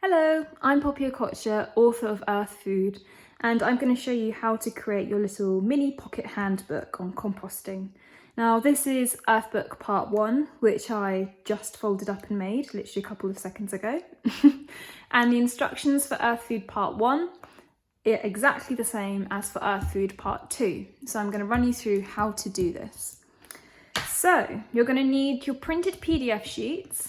Hello, I'm Bokashi, author of Earth Food, and I'm going to show you how to create your little mini pocket handbook on composting. Now this is Earth Book Part 1, which I just folded up and made literally a couple of seconds ago. And the instructions for Earth Food Part 1 are exactly the same as for Earth Food Part 2. So I'm going to run you through how to do this. So you're going to need your printed PDF sheets.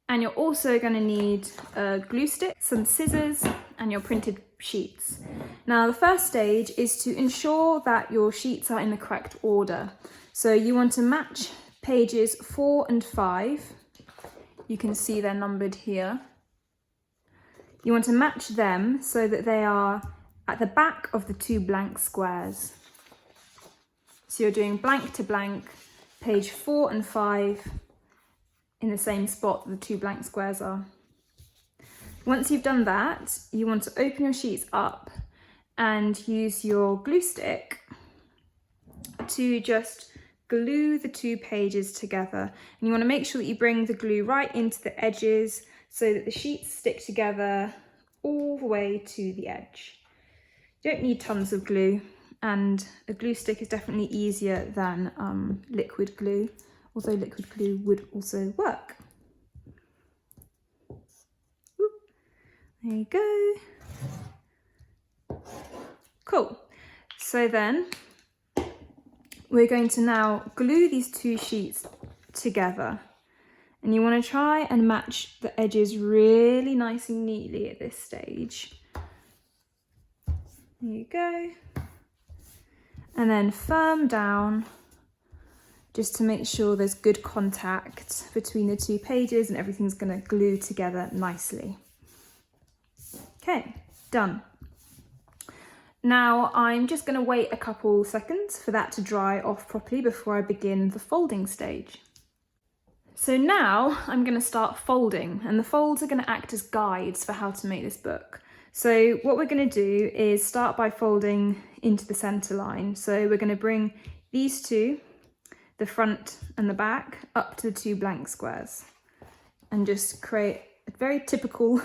And you're also going to need a glue stick, some scissors, and your printed sheets. Now, the first stage is to ensure that your sheets are in the correct order. So you want to match pages 4 and 5. You can see they're numbered here. You want to match them so that they are at the back of the two blank squares. So you're doing blank to blank, page 4 and 5, in the same spot the two blank squares are. Once you've done that, you want to open your sheets up and use your glue stick to just glue the two pages together. And you want to make sure that you bring the glue right into the edges so that the sheets stick together all the way to the edge. You don't need tons of glue, and a glue stick is definitely easier than liquid glue. Although liquid glue would also work. Oop. There you go. Cool. So then we're going to now glue these two sheets together. And you want to try and match the edges really nice and neatly at this stage. There you go. And then firm down, just to make sure there's good contact between the two pages and everything's going to glue together nicely. Okay, done. Now I'm just going to wait a couple seconds for that to dry off properly before I begin the folding stage. So now I'm going to start folding, and the folds are going to act as guides for how to make this book. So what we're going to do is start by folding into the center line. So we're going to bring these two, the front and the back, up to the two blank squares and just create a very typical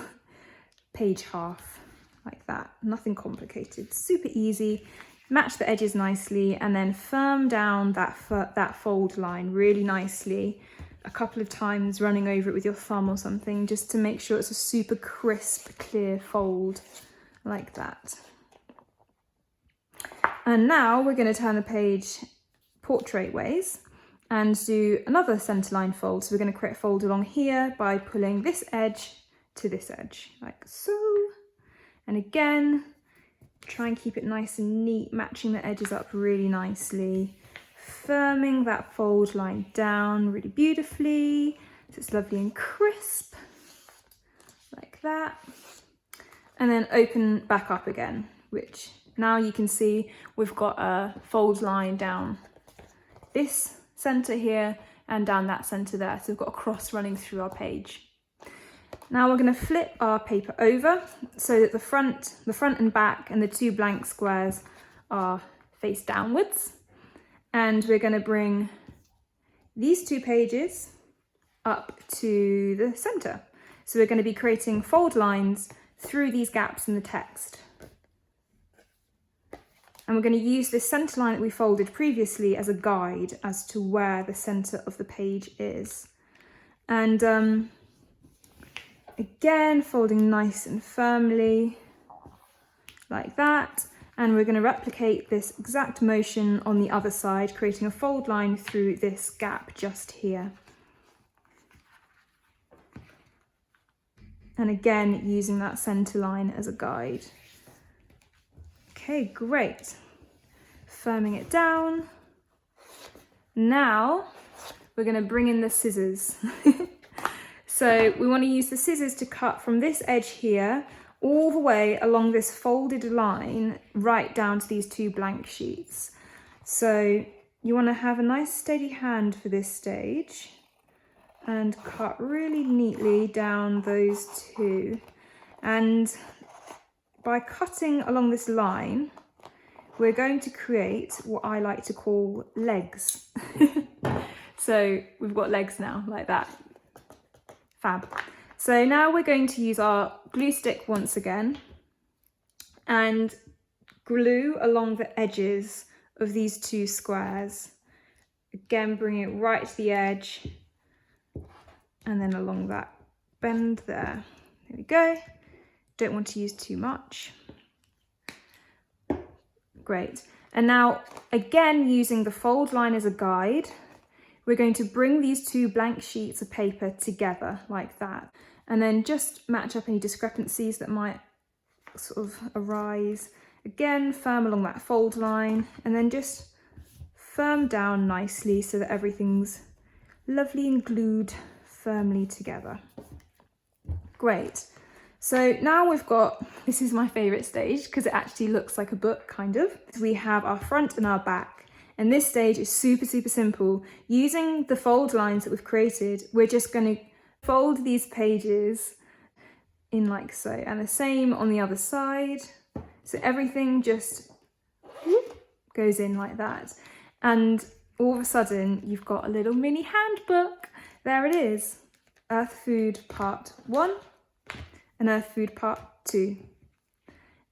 page half like that. Nothing complicated, super easy. Match the edges nicely and then firm down that fold line really nicely a couple of times, running over it with your thumb or something, just to make sure it's a super crisp, clear fold like that. And now we're going to turn the page portrait ways and do another centerline fold. So we're going to create a fold along here by pulling this edge to this edge, like so. And again, try and keep it nice and neat, matching the edges up really nicely, firming that fold line down really beautifully so it's lovely and crisp, like that. And then open back up again, which now you can see we've got a fold line down this center here and down that center there. So we've got a cross running through our page. Now we're going to flip our paper over so that the front and back and the two blank squares are face downwards. And we're going to bring these two pages up to the center. So we're going to be creating fold lines through these gaps in the text. And we're going to use this center line that we folded previously as a guide as to where the center of the page is. And again, folding nice and firmly like that. And we're going to replicate this exact motion on the other side, creating a fold line through this gap just here. And again, using that center line as a guide. Okay, great. Firming it down. Now we're going to bring in the scissors. So we want to use the scissors to cut from this edge here all the way along this folded line right down to these two blank sheets. So you want to have a nice steady hand for this stage and cut really neatly down those two. And by cutting along this line, we're going to create what I like to call legs. So we've got legs now, like that. Fab. So now we're going to use our glue stick once again and glue along the edges of these two squares. Again, bring it right to the edge and then along that bend there. There we go. Don't want to use too much. Great. And now, again, using the fold line as a guide, we're going to bring these two blank sheets of paper together like that, and then just match up any discrepancies that might sort of arise. Again, firm along that fold line, and then just firm down nicely so that everything's lovely and glued firmly together. Great. So now we've got, this is my favourite stage because it actually looks like a book, kind of. We have our front and our back, and this stage is super simple. Using the fold lines that we've created, we're just going to fold these pages in like so, and the same on the other side. So everything just goes in like that. And all of a sudden, you've got a little mini handbook. There it is. Earth Food Part 1. And Earth Food Part 2.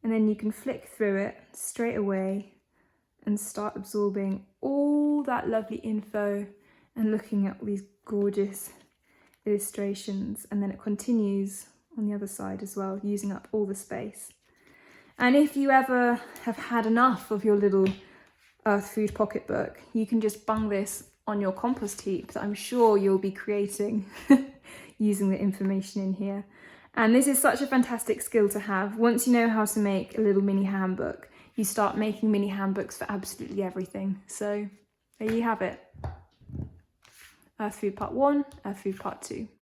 And then you can flick through it straight away and start absorbing all that lovely info and looking at all these gorgeous illustrations. And then it continues on the other side as well, using up all the space. And if you ever have had enough of your little Earth Food pocketbook, you can just bung this on your compost heap that I'm sure you'll be creating using the information in here. And this is such a fantastic skill to have. Once you know how to make a little mini handbook, you start making mini handbooks for absolutely everything. So there you have it. Earth Food Part 1, Earth Food Part 2.